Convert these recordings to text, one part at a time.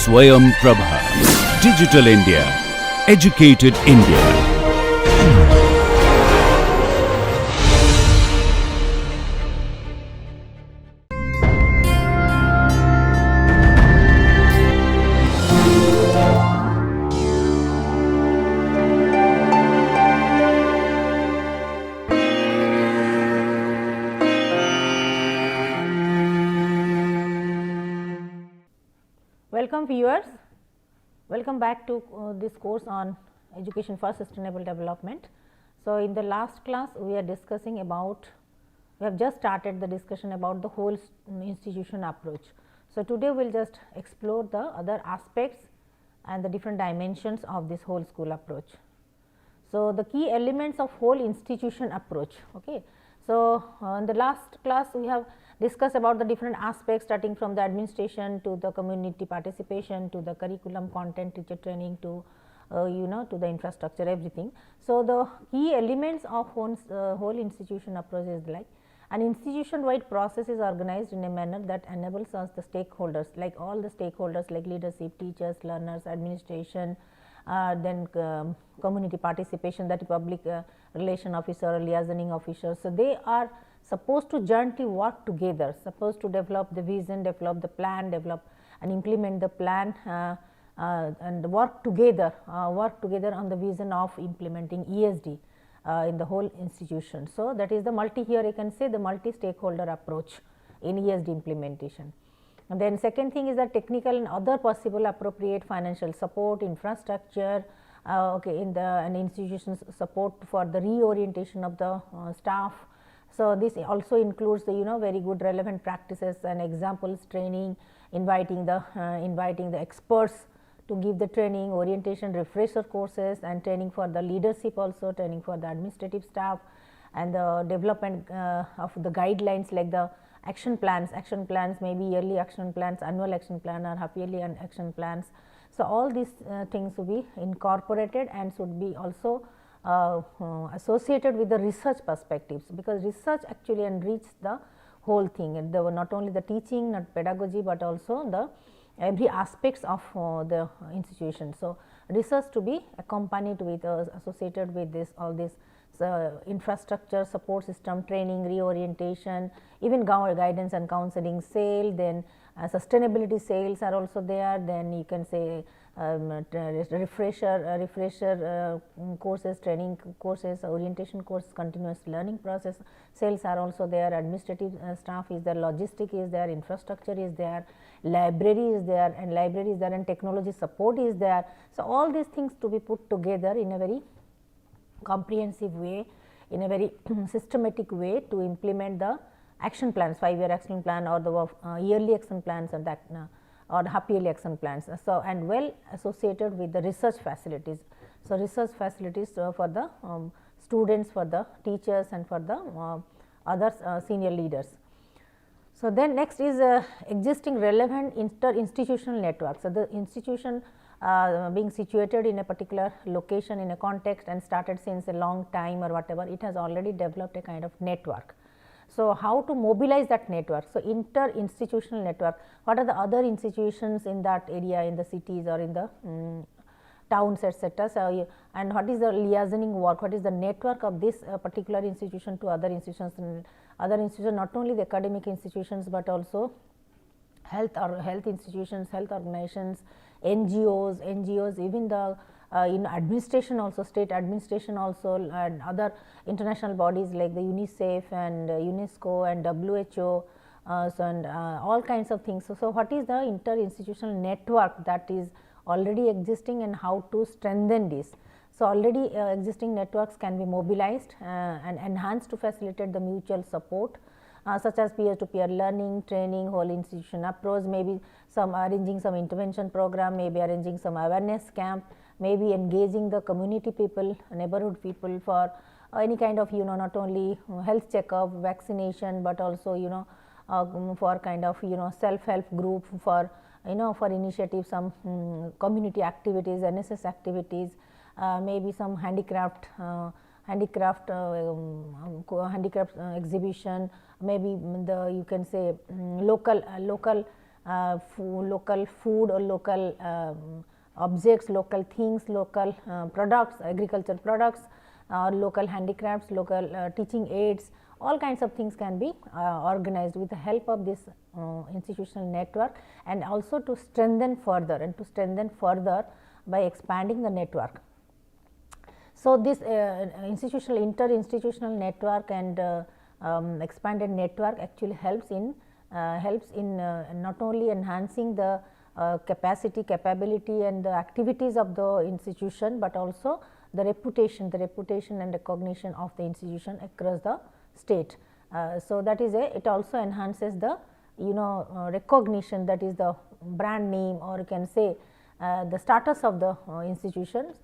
Swayam Prabha. Digital India. Educated India. Welcome viewers, welcome back to this course on education for sustainable development. So, in the last class we are discussing about, we have just started the discussion about the whole institution approach. So, today we will just explore the other aspects and the different dimensions of this whole school approach. So, the key elements of whole institution approach. Okay. So, in the last class we have discussed about the different aspects, starting from the administration to the community participation to the curriculum, content, teacher training to to the infrastructure, everything. So, the key elements of whole institution approach is like an institution wide process is organized in a manner that enables us the stakeholders, like all the stakeholders like leadership, teachers, learners, administration, then community participation, that is public relation officer or liaisoning officer. So, they are supposed to jointly work together, supposed to develop the vision, develop the plan, develop and implement the plan and work together on the vision of implementing ESD in the whole institution. So, that is the multi, here you can say the multi stakeholder approach in ESD implementation. And then second thing is that technical and other possible appropriate financial support, infrastructure, in the and institutions support for the reorientation of the staff. So, this also includes the very good relevant practices and examples, training, inviting the experts to give the training, orientation, refresher courses and training for the leadership, also training for the administrative staff, and the development of the guidelines like the action plans maybe yearly action plans, annual action plan or half yearly action plans. So, all these things will be incorporated and should be also associated with the research perspectives, because research actually enriches the whole thing, and there were not only the teaching, not pedagogy, but also the every aspects of the institution. So, research to be accompanied with associated with this all this infrastructure, support system, training, reorientation, even guidance and counseling, sale, then sustainability sales are also there. Then you can say refresher courses, training courses, orientation courses, continuous learning process, sales are also there, administrative staff is there, logistic is there, infrastructure is there, library is there and technology support is there. So, all these things to be put together in a very comprehensive way, in a very systematic way to implement the action plans, 5-year action plan or the yearly action plans and that or half yearly action plans. So, and well associated with the research facilities. So, research facilities for the students, for the teachers and for the other senior leaders. So, then next is existing relevant inter-institutional network. So, the institution being situated in a particular location in a context and started since a long time or whatever, it has already developed a kind of network. So, how to mobilize that network? So, inter-institutional network, what are the other institutions in that area, in the cities or in the towns, etc. So, and what is the liaisoning work, what is the network of this particular institution to other institutions, not only the academic institutions, but also health institutions, health organizations, NGOs, even the in administration also, state administration also, and other international bodies like the UNICEF and UNESCO and WHO, and all kinds of things. So, what is the inter-institutional network that is already existing and how to strengthen this? So, already existing networks can be mobilized and enhanced to facilitate the mutual support, such as peer to peer learning, training, whole institution approach, maybe some arranging some intervention program, maybe arranging some awareness camp, maybe engaging the community people, neighborhood people for any kind of not only health checkup, vaccination, but also for kind of self-help group, for for initiative some community activities, NSS activities, maybe some handicraft exhibition, maybe the you can say local local food or local objects, local things, local products, agriculture products, local handicrafts, local teaching aids, all kinds of things can be organized with the help of this institutional network, and also to strengthen further by expanding the network. So, this inter-institutional network and expanded network actually helps in not only enhancing the capability and the activities of the institution, but also the reputation and recognition of the institution across the state. So, that is it also enhances the recognition, that is the brand name, or you can say the status of the institutions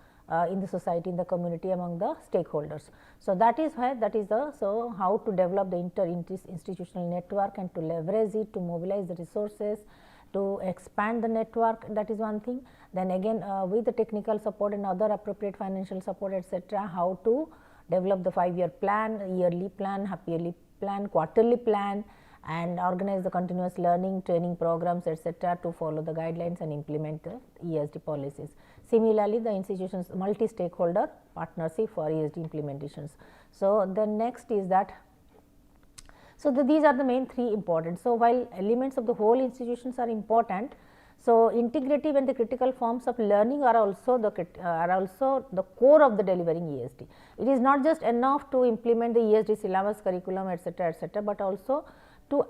in the society, in the community, among the stakeholders. So, that is why so how to develop the inter-institutional network and to leverage it, to mobilize the resources, to expand the network, that is one thing. Then again with the technical support and other appropriate financial support, etc., how to develop the 5-year plan, yearly plan, half-yearly plan, quarterly plan, and organize the continuous learning, training programs, etc., to follow the guidelines and implement the ESD policies. Similarly, the institutions multi-stakeholder partnership for ESD implementations. So, the next is that, so these are the main 3 important. So, while elements of the whole institutions are important, so integrative and the critical forms of learning are also the core of the delivering ESD. It is not just enough to implement the ESD syllabus, curriculum, etc., but also to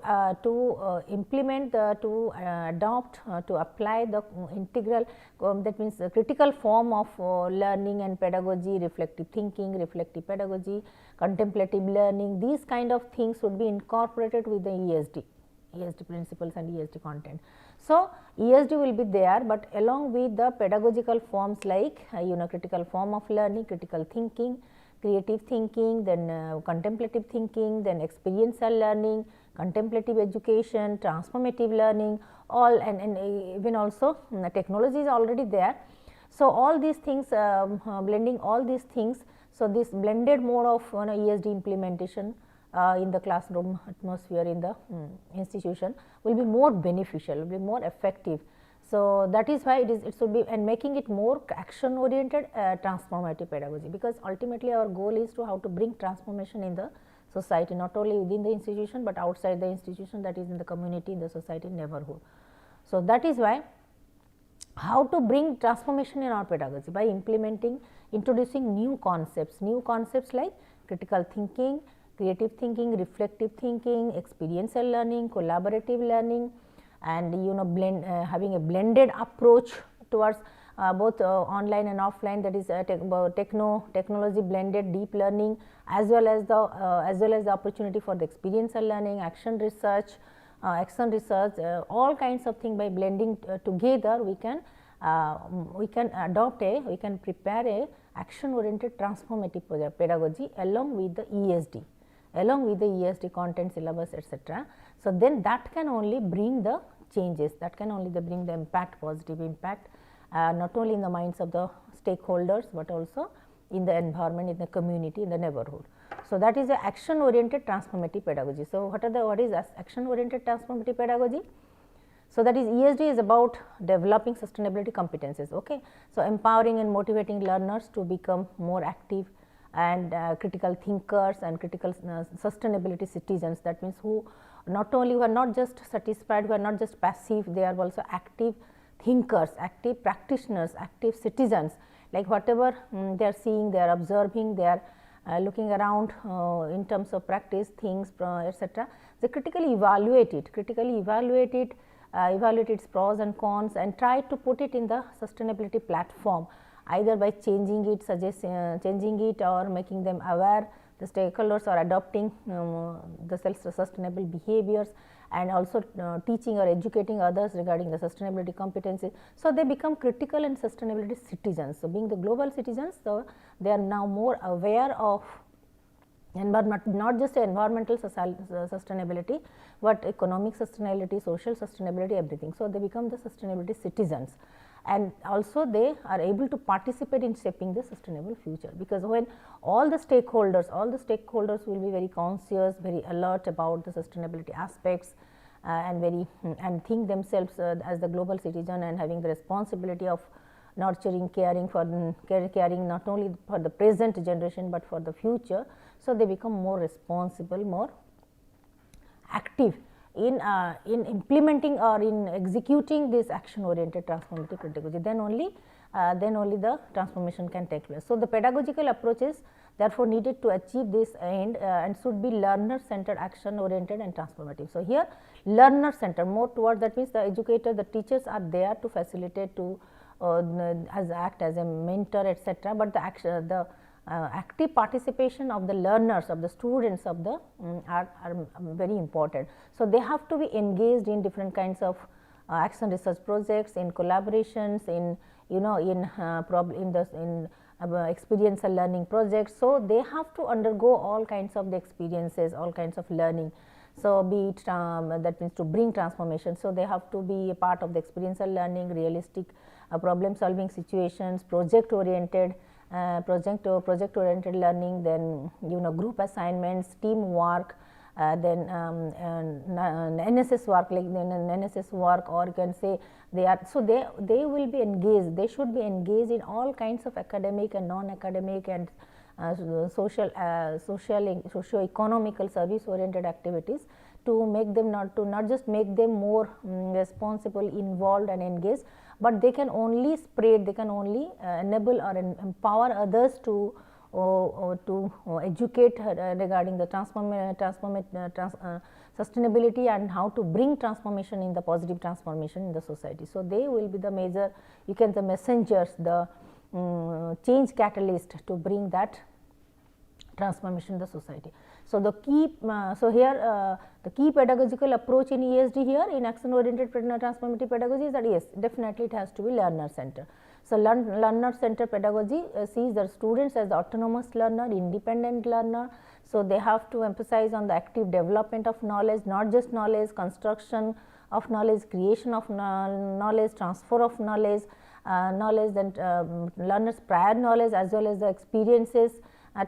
implement, to adopt, to apply the integral, that means the critical form of learning and pedagogy, reflective thinking, reflective pedagogy, contemplative learning. These kind of things should be incorporated with the ESD principles and ESD content. So, ESD will be there, but along with the pedagogical forms like critical form of learning, critical thinking, creative thinking, then contemplative thinking, then experiential learning, contemplative education, transformative learning, all, and even also technology is already there. So, all these things, blending all these things. So, this blended mode of ESD implementation in the classroom atmosphere in the institution will be more beneficial, will be more effective. So, that is why it should be, and making it more action oriented transformative pedagogy, because ultimately our goal is to how to bring transformation in the society, not only within the institution, but outside the institution, that is in the community, in the society, neighborhood. So, that is why how to bring transformation in our pedagogy by introducing new concepts like critical thinking, creative thinking, reflective thinking, experiential learning, collaborative learning, and having a blended approach towards both online and offline, that is technology blended deep learning, as well as the opportunity for the experiential learning, action research, all kinds of things. By blending together, we can prepare a action oriented transformative pedagogy along with the ESD content, syllabus, etc. So, then that can only bring the changes, that can only bring the impact, positive impact, not only in the minds of the stakeholders, but also in the environment, in the community, in the neighborhood. So, that is the action oriented transformative pedagogy. So, what is action oriented transformative pedagogy? So, that is ESD is about developing sustainability competencies. Okay. So, empowering and motivating learners to become more active and critical thinkers and critical sustainability citizens. That means who are not just satisfied, who are not just passive, they are also active thinkers, active practitioners, active citizens, like whatever they are seeing, they are observing, they are looking around in terms of practice things, etc. They critically evaluate it, evaluate its pros and cons, and try to put it in the sustainability platform, either by changing it or making them aware. The stakeholders are adopting the self-sustainable behaviors, and also teaching or educating others regarding the sustainability competencies. So, they become critical and sustainability citizens. So, being the global citizens, so they are now more aware of not just environmental sustainability, but economic sustainability, social sustainability, everything. So, they become the sustainability citizens, and also they are able to participate in shaping the sustainable future, because when all the stakeholders will be very conscious, very alert about the sustainability aspects, and very and think themselves as the global citizen and having the responsibility of nurturing, caring for caring not only for the present generation, but for the future. So, they become more responsible, more active in implementing or in executing this action oriented transformative pedagogy, then only the transformation can take place. So, the pedagogical approaches therefore needed to achieve this end and should be learner centered, action oriented and transformative. So, here learner centered more towards, that means the educator, the teachers are there to facilitate, to act as a mentor, etc., but the action, the active participation of the learners, of the students of the are very important. So, they have to be engaged in different kinds of action research projects, in collaborations, in experiential learning projects. So, they have to undergo all kinds of the experiences, all kinds of learning. So, be it that means to bring transformation. So, they have to be a part of the experiential learning, realistic problem solving situations, project oriented learning, then group assignments, teamwork, then NSS work, like NSS work, or you can say they are. So, they will be engaged, they should be engaged in all kinds of academic and non-academic and socio-economical service oriented activities, to make them not just make them more responsible, involved and engaged, but they can only spread, they can only enable or empower others to educate regarding the sustainability and how to bring transformation in the positive transformation in the society. So, they will be the major, you can the messengers, the change catalyst to bring that transformation in the society. So, the key the key pedagogical approach in ESD here in action oriented transformative pedagogy is that yes, definitely it has to be learner center. So, learner center pedagogy sees the students as the autonomous learner, independent learner. So, they have to emphasize on the active development of knowledge, not just knowledge, construction of knowledge, creation of knowledge, transfer of knowledge, then learners prior knowledge as well as the experiences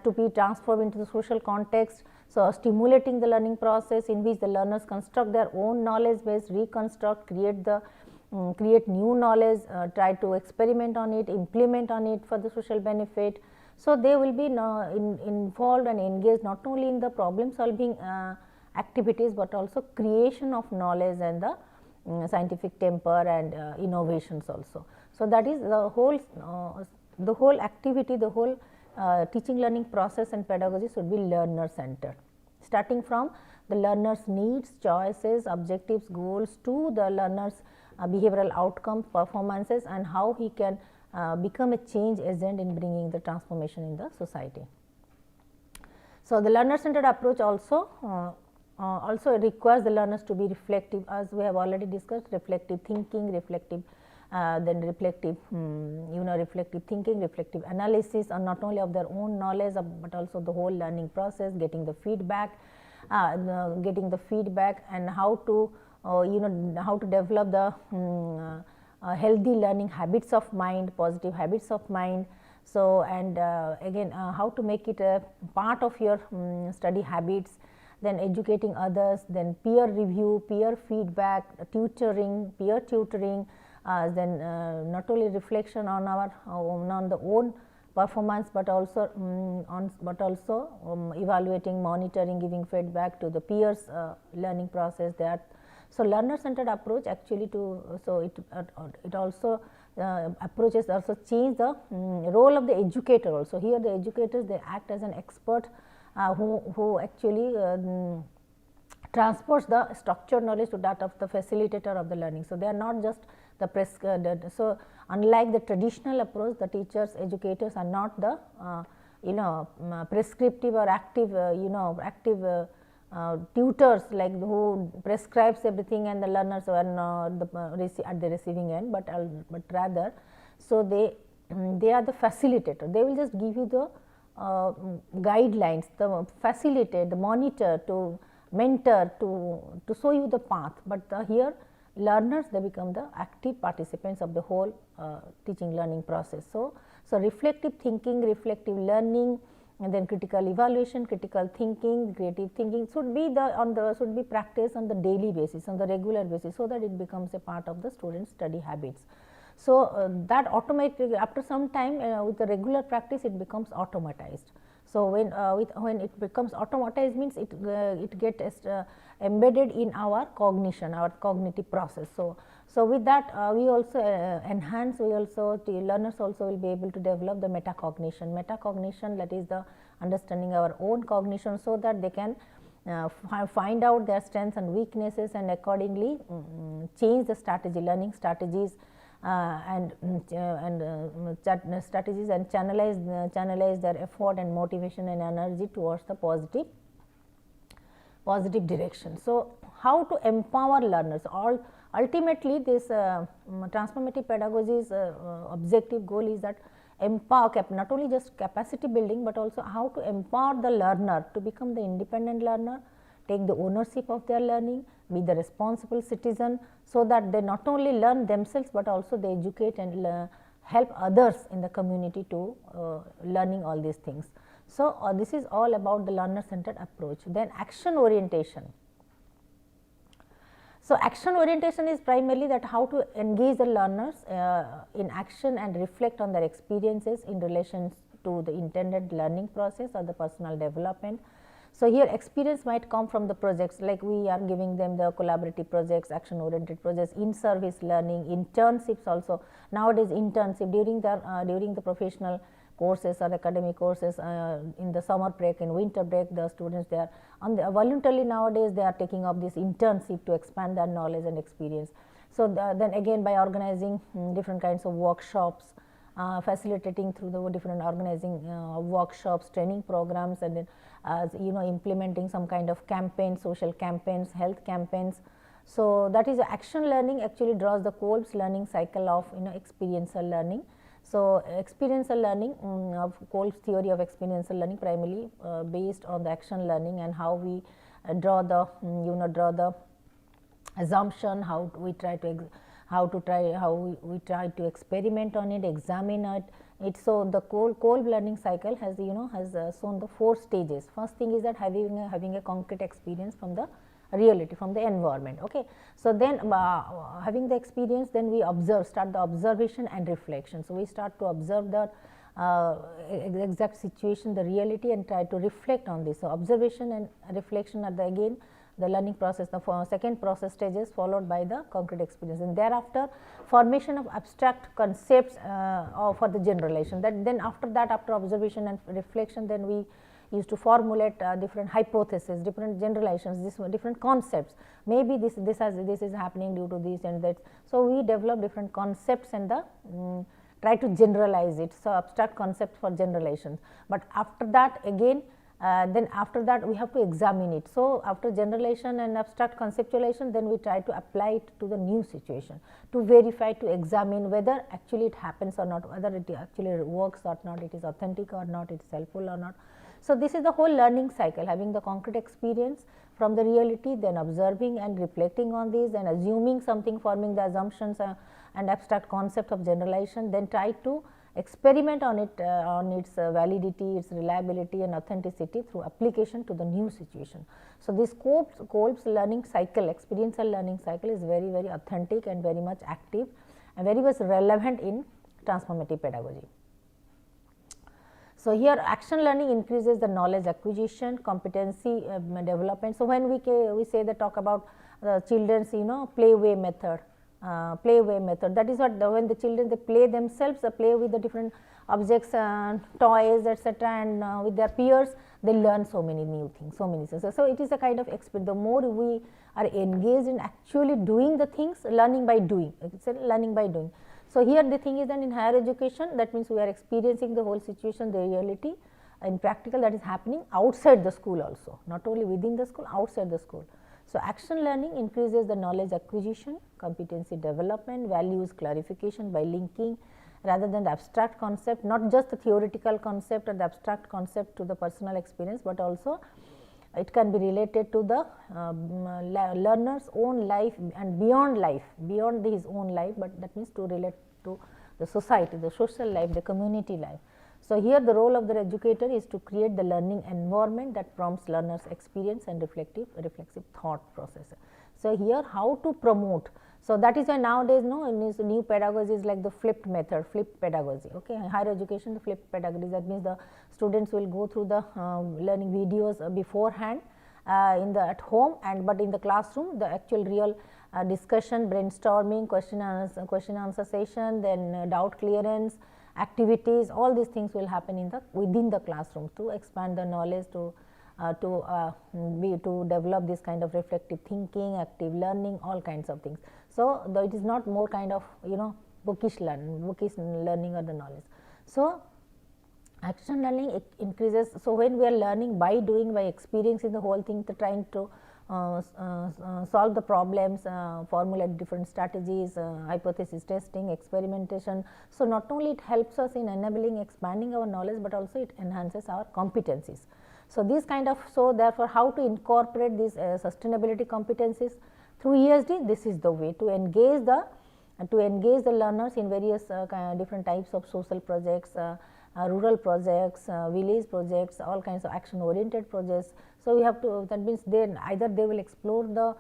to be transformed into the social context. So, stimulating the learning process in which the learners construct their own knowledge base, reconstruct, create new knowledge, try to experiment on it, implement on it for the social benefit. So, they will be involved and engaged not only in the problem solving activities, but also creation of knowledge and the scientific temper and innovations also. So, that is the whole activity, the whole teaching learning process and pedagogy should be learner centered, starting from the learner's needs, choices, objectives, goals to the learner's behavioral outcomes, performances, and how he can become a change agent in bringing the transformation in the society. So, the learner centered approach also requires the learners to be reflective, as we have already discussed, reflective thinking, reflective reflective thinking, reflective analysis on not only of their own knowledge, but also the whole learning process, getting the feedback and how to how to develop the healthy learning habits of mind, positive habits of mind. So, and again how to make it a part of your study habits, then educating others, then peer review, peer feedback, peer tutoring, then not only reflection on our on the own performance, but also evaluating, monitoring, giving feedback to the peers learning process there. So, learner centered approach actually it also approaches also change the role of the educator also. Here the educators, they act as an expert who actually transports the structured knowledge to that of the facilitator of the learning. So, they are not just the so unlike the traditional approach, the teachers, educators are not the prescriptive or active tutors like who prescribes everything and the learners are not at the receiving end, but rather so they are the facilitator. They will just give you the guidelines, the facilitate, the monitor, to mentor, to show you the path, but here learners, they become the active participants of the whole teaching learning process. So, reflective thinking, reflective learning, and then critical evaluation, critical thinking, creative thinking should be practiced on the daily basis, on the regular basis, so that it becomes a part of the student's study habits. So, that automatically after some time with the regular practice it becomes automatized. So, when it becomes automatized means it gets embedded in our cognition, our cognitive process. So with that we also enhance, the learners also will be able to develop the metacognition. Metacognition, that is the understanding our own cognition, so that they can find out their strengths and weaknesses and accordingly change the strategy, learning strategies strategies and channelize their effort and motivation and energy towards the positive direction. So, how to empower learners? Ultimately this transformative pedagogy's objective goal is that empower, not only just capacity building, but also how to empower the learner to become the independent learner, take the ownership of their learning, be the responsible citizen, so that they not only learn themselves, but also they educate and help others in the community to learning all these things. So, this is all about the learner centered approach. Then action orientation. So, action orientation is primarily that how to engage the learners in action and reflect on their experiences in relation to the intended learning process or the personal development. So, here experience might come from the projects, like we are giving them the collaborative projects, action oriented projects, in service learning, internships also. Nowadays internship during the professional courses or academic courses, in the summer break, in winter break, the students, they are voluntarily nowadays they are taking up this internship to expand their knowledge and experience. So, then again by organizing different kinds of workshops, facilitating through the different organizing workshops, training programs, and then implementing some kind of campaigns, social campaigns, health campaigns. So, that is action learning actually draws the Kolb's learning cycle of experiential learning. So, experiential learning of Kolb's theory of experiential learning primarily based on the action learning, and how we draw the assumption, how we try to experiment on it, examine it. So, the Kolb learning cycle has shown the 4 stages. First thing is that having a concrete experience from the reality, from the environment. Okay. So, then having the experience, then we start the observation and reflection. So, we start to observe the exact situation, the reality, and try to reflect on this. So, observation and reflection are again the learning process, the second process stages, followed by the concrete experience, and thereafter formation of abstract concepts for the generalization. Then after observation and reflection, then we used to formulate different hypotheses, different generalizations, different concepts. Maybe this is happening due to this and that. So, we develop different concepts and try to generalize it. So, abstract concepts for generalizations, but after that again then after that we have to examine it. So, after generalization and abstract conceptualization, then we try to apply it to the new situation, to verify, to examine whether actually it happens or not, whether it actually works or not, it is authentic or not, it is helpful or not. So, this is the whole learning cycle, having the concrete experience from the reality, then observing and reflecting on these, and assuming something, forming the assumptions and abstract concept of generalization, then try to experiment on it, on its validity, its reliability and authenticity through application to the new situation. So, this Kolb's learning cycle, experiential learning cycle, is very, very authentic and very much active and very much relevant in transformative pedagogy. So, here action learning increases the knowledge acquisition, competency development. So, when we say that, talk about the children's playway method, that is what when the children, they play themselves, they play with the different objects and toys, etc., and with their peers, they learn so many new things, so many things. So, it is a kind of experience. The more we are engaged in actually doing the things, learning by doing, it's learning by doing. So, here the thing is that in higher education, that means we are experiencing the whole situation, the reality in practical, that is happening outside the school also, not only within the school, outside the school. So, action learning increases the knowledge acquisition, competency development, values clarification by linking rather than the abstract concept, not just the theoretical concept or the abstract concept to the personal experience, but also it can be related to the learner's own life and beyond his own life, but that means to relate to the society, the social life, the community life. So, here the role of the educator is to create the learning environment that prompts learners experience and reflexive thought process. So, here how to promote. So, that is why nowadays in this new pedagogy is like the flipped method, flipped pedagogy. Okay. In higher education, the flipped pedagogy, that means the students will go through the learning videos beforehand at home, but in the classroom the actual real discussion, brainstorming, question answer session, then doubt clearance activities, all these things will happen within the classroom to expand the knowledge, to develop this kind of reflective thinking, active learning, all kinds of things. So, it is not more kind of bookish learning or the knowledge. So, action learning, it increases. So, when we are learning by doing, by experiencing the whole thing, trying to solve the problems, formulate different strategies, hypothesis testing, experimentation. So, not only it helps us in enabling, expanding our knowledge, but also it enhances our competencies. So, these kind of, so therefore, how to incorporate these sustainability competencies through ESD, this is the way to engage the learners in various different types of social projects, rural projects, village projects, all kinds of action oriented projects. So, we have to, that means then either they will explore the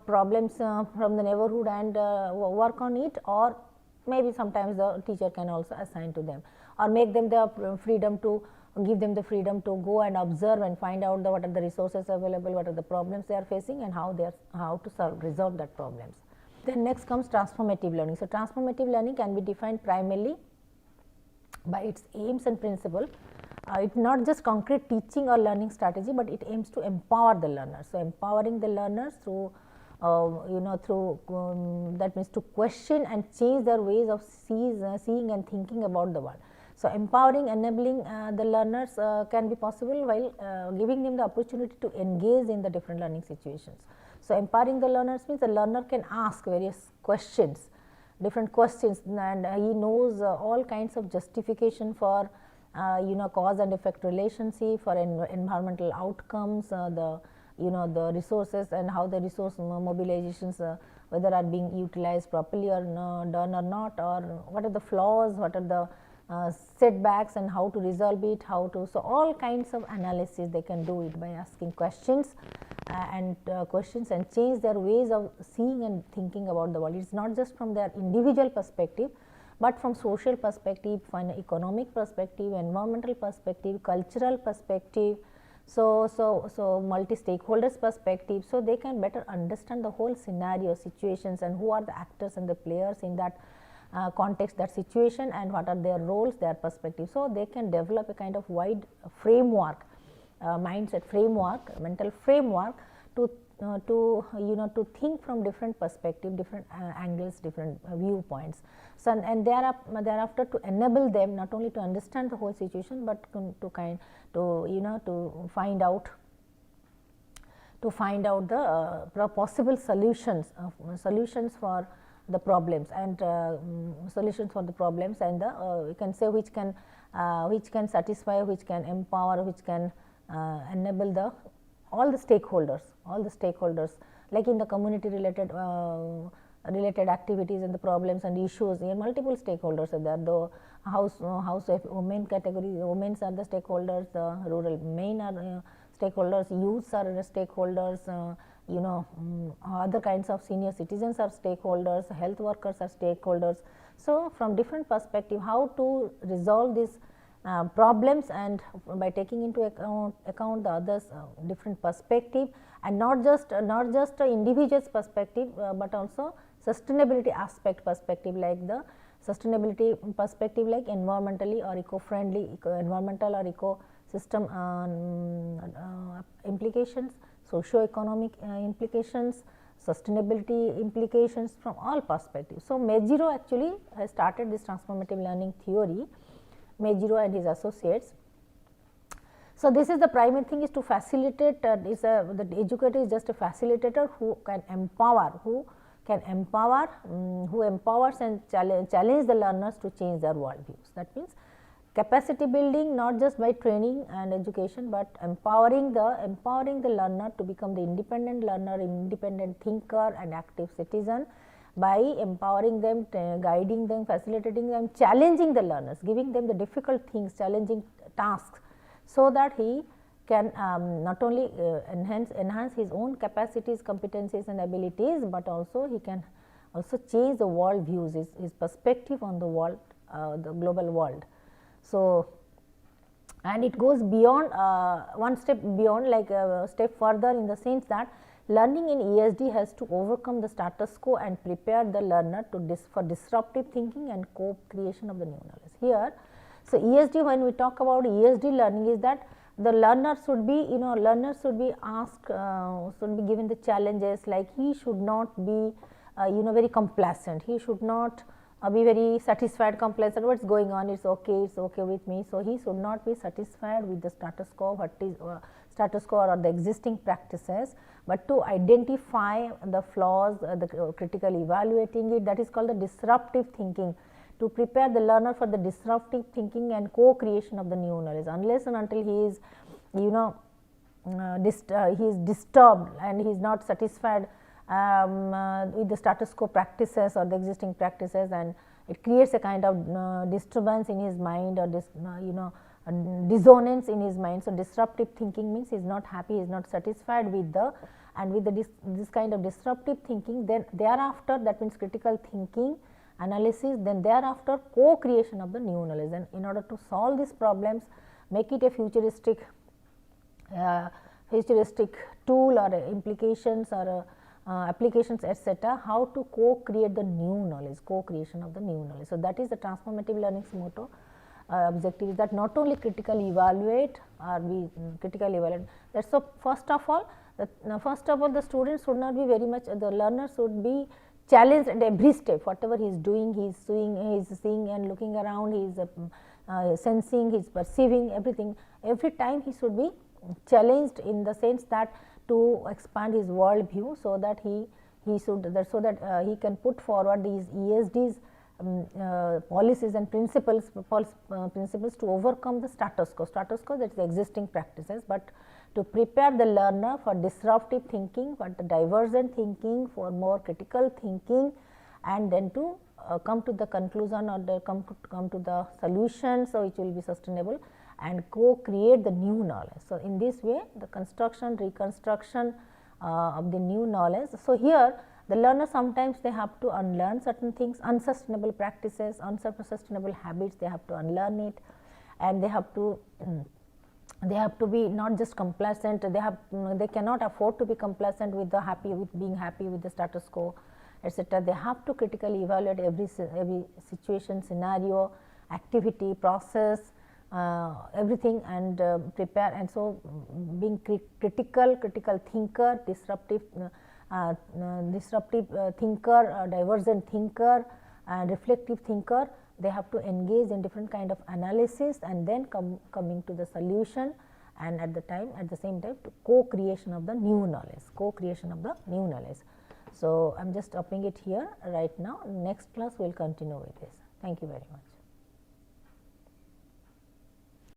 problems from the neighborhood and work on it, or maybe sometimes the teacher can also assign to them, or make them the freedom to give them the freedom to go and observe and find out what are the resources available, what are the problems they are facing, and how to resolve that problems. Then next comes transformative learning. So, transformative learning can be defined primarily by its aims and principle. It not just concrete teaching or learning strategy, but it aims to empower the learners. So, empowering the learners through that means to question and change their ways of seeing and thinking about the world. So, empowering, enabling the learners can be possible while giving them the opportunity to engage in the different learning situations. So, empowering the learners means the learner can ask various questions, different questions, and he knows all kinds of justification for cause and effect relationship, for environmental outcomes, the resources and how the resource mobilizations whether are being utilized properly or done or not, or what are the flaws, what are the setbacks and how to resolve it, so all kinds of analysis they can do it by asking questions and change their ways of seeing and thinking about the world. It is not just from their individual perspective, but from social perspective, from economic perspective, environmental perspective, cultural perspective, so multi stakeholders perspective. So, they can better understand the whole scenario, situations, and who are the actors and the players in that context, that situation, and what are their roles, their perspective. So, they can develop a kind of wide framework, mindset framework, mental framework to think from different perspective, different angles, different viewpoints. So, and thereafter to enable them not only to understand the whole situation, but to find out the possible solutions for the problems, and solutions for the problems, and you can say which can satisfy, which can empower, which can enable all the stakeholders, like in the community related activities and the problems and issues. Here multiple stakeholders are there. The house women category, women are the stakeholders, the rural men are stakeholders, youths are the stakeholders, other kinds of senior citizens are stakeholders, health workers are stakeholders. So, from different perspective, how to resolve these problems, and by taking into account the others different perspective, and not just a individual's perspective, but also sustainability aspect perspective, like the sustainability perspective, like environmentally or eco-friendly, environmental or ecosystem implications, socio-economic implications, sustainability implications from all perspectives. So, Mejiro actually has started this transformative learning theory, Mejiro and his associates. So, this is the primary thing, is to facilitate, the educator is just a facilitator who can empower, who empowers and challenge the learners to change their worldviews. That means, capacity building not just by training and education, but empowering the learner to become the independent learner, independent thinker and active citizen, by empowering them, guiding them, facilitating them, challenging the learners, giving them the difficult things, challenging tasks, so that he can not only enhance his own capacities, competencies and abilities, but also he can also change the world views, his perspective on the world, the global world. So, and it goes beyond one step beyond, like a step further, in the sense that learning in ESD has to overcome the status quo and prepare the learner to for disruptive thinking and co-creation of the new knowledge. Here, so ESD, when we talk about ESD learning, is that the learner should be, learner should be asked, should be given the challenges, like he should not be very complacent, he should not be very satisfied, complacent, what is going on, it's okay with me. So, he should not be satisfied with the status quo, what is status quo or the existing practices, but to identify the flaws, the critically evaluating it, that is called the disruptive thinking, to prepare the learner for the disruptive thinking and co-creation of the new knowledge. Unless and until he is, he is disturbed and he is not satisfied with the status quo practices or the existing practices, and it creates a kind of disturbance in his mind, or dissonance in his mind. So, disruptive thinking means he is not happy, he is not satisfied with the, and with the this kind of disruptive thinking, then thereafter, that means critical thinking, analysis, then thereafter co-creation of the new knowledge. And in order to solve these problems, make it a futuristic tool or implications or applications, etc., how to co-create the new knowledge, co-creation of the new knowledge. So, that is the transformative learning's motto. Objective is that not only critically evaluate or we critically evaluate. That's so first of all, the students should not be very much, the learner should be challenged at every step. Whatever he is doing, he is seeing and looking around, he is sensing, he is perceiving everything. Every time he should be challenged in the sense that to expand his world view, so that he can put forward these ESD's policies and principles to overcome the status quo, that is existing practices, but to prepare the learner for disruptive thinking, for the divergent thinking, for more critical thinking, and then to come to the conclusion or come to the solution, so which will be sustainable, and co-create the new knowledge. So, in this way, the construction, reconstruction of the new knowledge. So, here the learner sometimes they have to unlearn certain things, unsustainable practices, unsustainable habits, they have to unlearn it, and they have to be not just complacent, they cannot afford to be complacent with being happy with the status quo, etc. They have to critically evaluate every situation, scenario, activity, process, everything, and prepare. And so, being critical thinker, disruptive thinker, divergent thinker, and reflective thinker, they have to engage in different kind of analysis, and then coming to the solution, and at the same time to co-creation of the new knowledge, So, I am just stopping it here right now. Next class we will continue with this. Thank you very much.